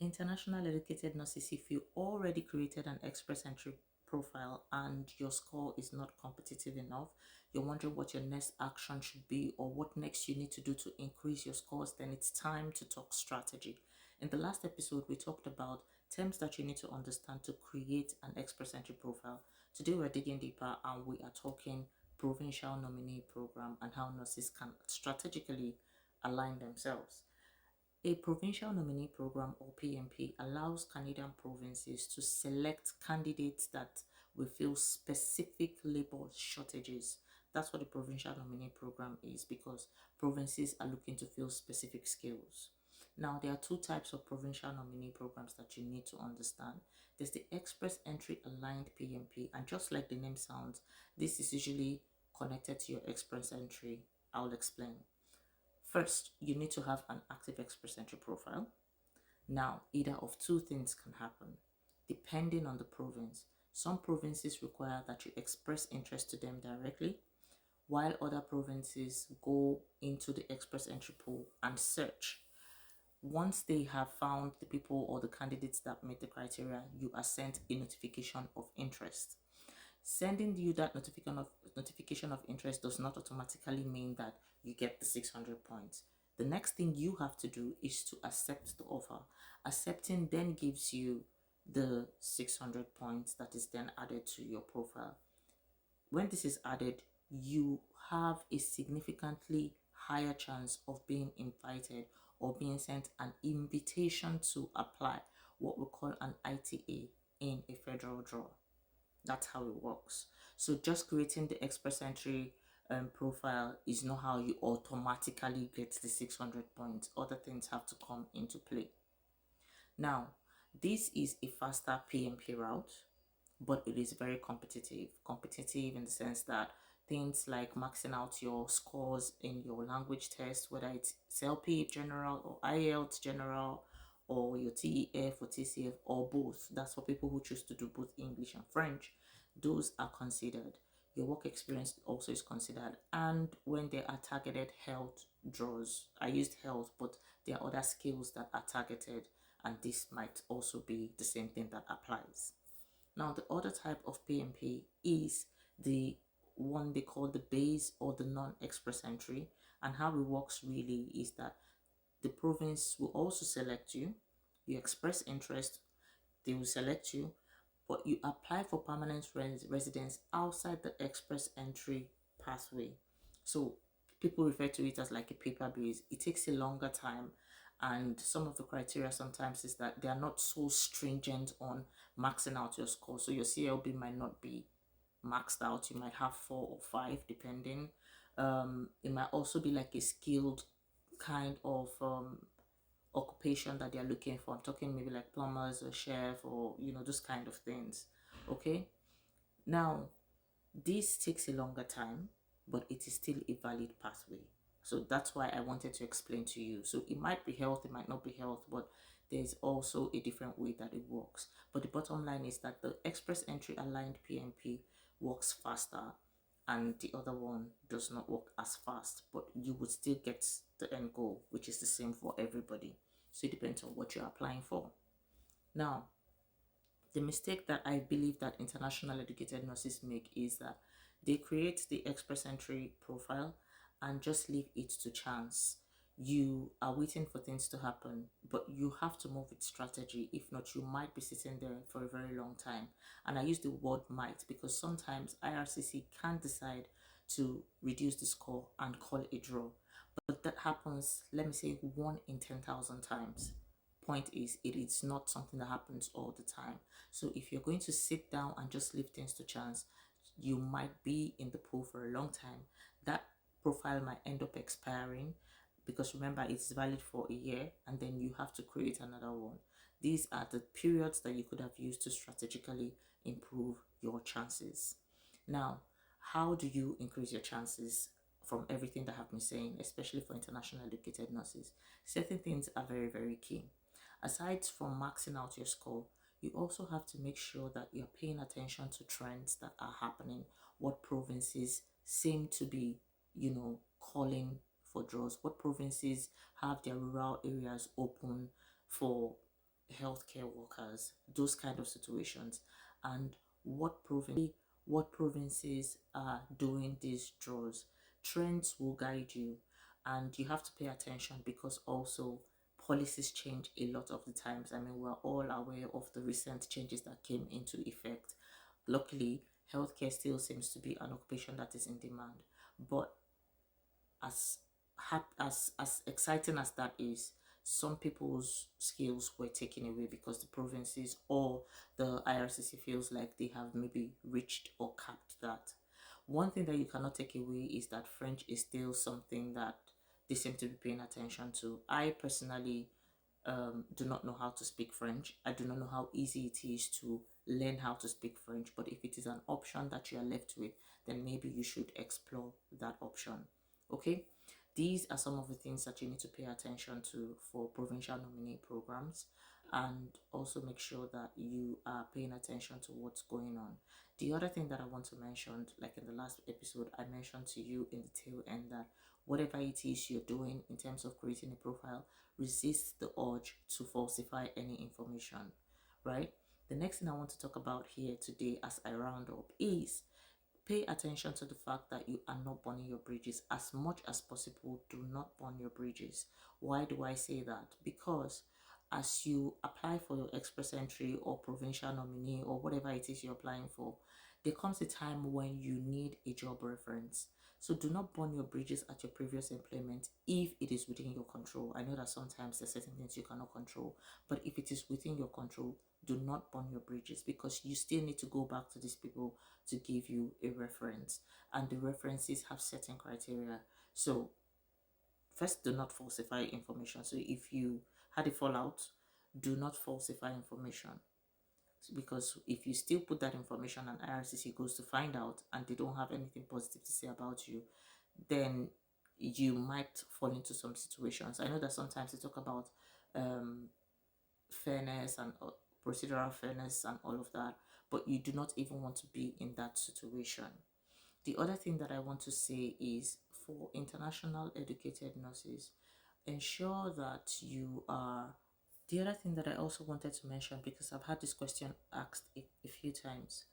International educated nurses, if you already created an express entry profile and your score is not competitive enough, you're wondering what your next action should be or what next you need to do to increase your scores, then it's time to talk strategy. In the last episode, we talked about terms that you need to understand to create an express entry profile. Today, we're digging deeper and we are talking provincial nominee program and how nurses can strategically align themselves. A provincial nominee program or PNP allows Canadian provinces to select candidates that will fill specific labor shortages. That's what the provincial nominee program is, because provinces are looking to fill specific skills. Now, there are two types of provincial nominee programs that you need to understand. There's the express entry aligned PNP, and just like the name sounds, this is usually connected to your express entry. I'll explain. First, you need to have an active express entry profile. Now, either of two things can happen depending on the province. Some provinces require that you express interest to them directly, while other provinces go into the express entry pool and search. Once they have found the people or the candidates that meet the criteria, you are sent a notification of interest. Sending you that notification of interest does not automatically mean that you get the 600 points. The next thing you have to do is to accept the offer. Accepting then gives you the 600 points that is then added to your profile. When this is added, you have a significantly higher chance of being invited or being sent an invitation to apply, what we call an ITA, in a federal draw. That's how it works. So just creating the express entry profile is not how you automatically get the 600 points. Other things have to come into play. Now, this is a faster PNP route, but it is very competitive. Competitive in the sense that things like maxing out your scores in your language test, whether it's CLP General or IELTS General, or your TEF or TCF, or both. That's for people who choose to do both English and French. Those are considered. Your work experience also is considered. And when there are targeted health draws, I used health, but there are other skills that are targeted, and this might also be the same thing that applies. Now, the other type of PNP is the one they call the base or the non-express entry. And how it works really is that the province will also select you. You express interest, they will select you, but you apply for permanent residence outside the express entry pathway. So people refer to it as like a paper base. It takes a longer time, and some of the criteria sometimes is that they are not so stringent on maxing out your score. So your CLB might not be maxed out. You might have 4 or 5 depending. It might also be like a skilled kind of occupation that they're looking for. I'm talking maybe like plumbers or chef, or those kind of things. Okay, now this takes a longer time, but it is still a valid pathway. So that's why I wanted to explain to you. So it might be health, it might not be health, but there's also a different way that it works. But the bottom line is that the express entry aligned PNP works faster, and the other one does not work as fast, but you would still get the end goal, which is the same for everybody. So it depends on what you're applying for. Now, the mistake that I believe that international educated nurses make is that they create the express entry profile and just leave it to chance. You are waiting for things to happen, but you have to move with strategy. If not, you might be sitting there for a very long time. And I use the word might because sometimes IRCC can decide to reduce the score and call it a draw. But that happens, let me say, 1 in 10,000 times. Point is, it is not something that happens all the time. So if you're going to sit down and just leave things to chance, you might be in the pool for a long time. That profile might end up expiring, because remember, it's valid for a year and then you have to create another one. These are the periods that you could have used to strategically improve your chances. Now, how do you increase your chances from everything that I've been saying, especially for international educated nurses? Certain things are very, very key. Aside from maxing out your score, you also have to make sure that you're paying attention to trends that are happening, what provinces seem to be, calling for draws, what provinces have their rural areas open for healthcare workers, those kind of situations, and what provinces are doing these draws. Trends will guide you, and you have to pay attention because also policies change a lot of the times. I mean, we're all aware of the recent changes that came into effect. Luckily, healthcare still seems to be an occupation that is in demand, but as as exciting as that is, some people's skills were taken away because the provinces or the IRCC feels like they have maybe reached or capped that. One thing that you cannot take away is that French is still something that they seem to be paying attention to. I personally do not know how to speak French. I do not know how easy it is to learn how to speak French, but if it is an option that you are left with, then maybe you should explore that option. Okay, these are some of the things that you need to pay attention to for provincial nominee programs, and also make sure that you are paying attention to what's going on. The other thing that I want to mention, like in the last episode, I mentioned to you in the tail end that whatever it is you're doing in terms of creating a profile, resist the urge to falsify any information, right? The next thing I want to talk about here today as I round up is pay attention to the fact that you are not burning your bridges. As much as possible, do not burn your bridges. Why do I say that? Because as you apply for your express entry or provincial nominee or whatever it is you're applying for, there comes a time when you need a job reference. So do not burn your bridges at your previous employment if it is within your control. I know that sometimes there's certain things you cannot control, but if it is within your control, do not burn your bridges because you still need to go back to these people to give you a reference, and the references have certain criteria. So first, do not falsify information. So if you had a fallout, do not falsify information, because if you still put that information and IRCC goes to find out and they don't have anything positive to say about you, then you might fall into some situations. I know that sometimes they talk about um, fairness and procedural fairness and all of that, but you do not even want to be in that situation. The other thing that I want to say is for international educated nurses, ensure that you are. The other thing that I also wanted to mention, because I've had this question asked a few times,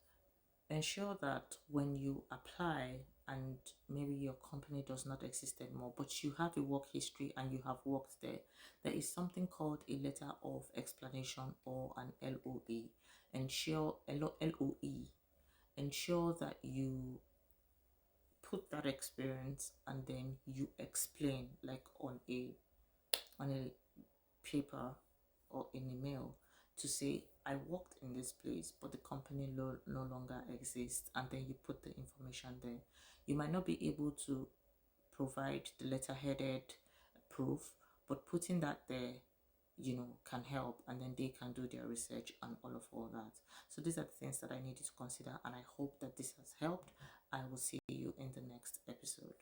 ensure that when you apply and maybe your company does not exist anymore, but you have a work history and you have worked there, there is something called a letter of explanation or an LOE. Ensure LOE. Ensure that you put that experience and then you explain, like on a paper or in a mail, to say I worked in this place but the company no longer exists, and then you put the information there. You might not be able to provide the letter-headed proof, but putting that there, can help, and then they can do their research and all that. So these are the things that I need you to consider, and I hope that this has helped. I will see you in the next episode.